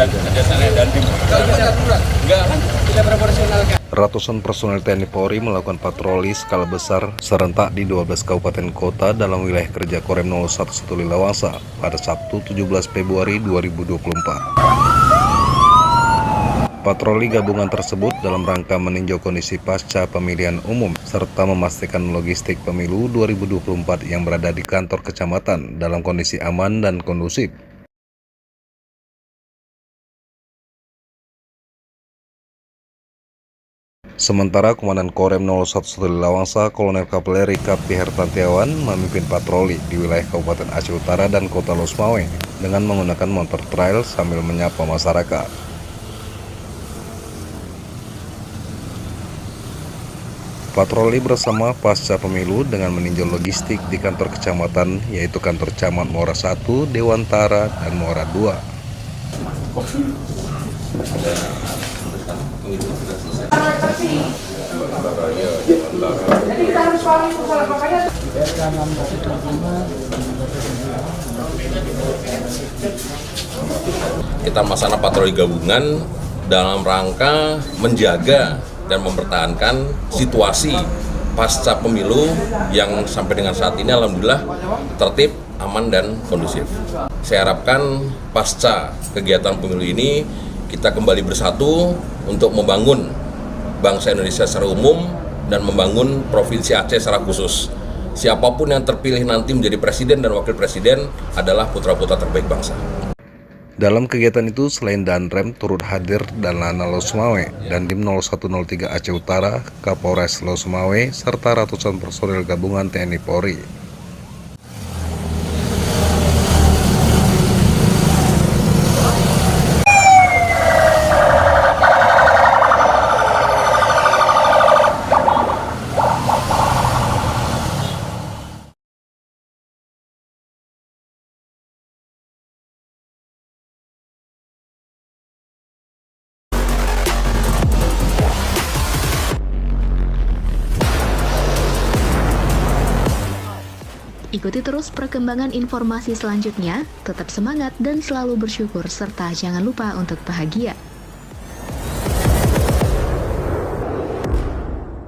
dan kerjasama Dandim. Enggak kan tidak proporsional kan? Ratusan personel TNI Polri melakukan patroli skala besar serentak di 12 kabupaten kota dalam wilayah kerja Korem 011 Lilawangsa pada Sabtu 17 Februari 2024. Patroli gabungan tersebut dalam rangka meninjau kondisi pasca pemilihan umum serta memastikan logistik pemilu 2024 yang berada di kantor kecamatan dalam kondisi aman dan kondusif. Sementara Komandan Korem 011 Lilawangsa Kolonel Kavaleri Kapti Hertantiawan memimpin patroli di wilayah Kabupaten Aceh Utara dan Kota Losmawe dengan menggunakan motor trail sambil menyapa masyarakat. Patroli bersama pasca pemilu dengan meninjau logistik di kantor kecamatan, yaitu kantor Camat Muara 1, Dewantara, dan Muara 2. Kita melaksanakan patroli gabungan dalam rangka menjaga dan mempertahankan situasi pasca pemilu yang sampai dengan saat ini alhamdulillah tertib, aman, dan kondusif. Saya harapkan pasca kegiatan pemilu ini kita kembali bersatu untuk membangun bangsa Indonesia secara umum dan membangun Provinsi Aceh secara khusus. Siapapun yang terpilih nanti menjadi presiden dan wakil presiden adalah putra-putra terbaik bangsa. Dalam kegiatan itu, selain Danrem turut hadir Danlana Losmawe, Dandim 0103 Aceh Utara, Kapolres Losmawe, serta ratusan personil gabungan TNI Polri. Ikuti terus perkembangan informasi selanjutnya, tetap semangat dan selalu bersyukur, serta jangan lupa untuk bahagia.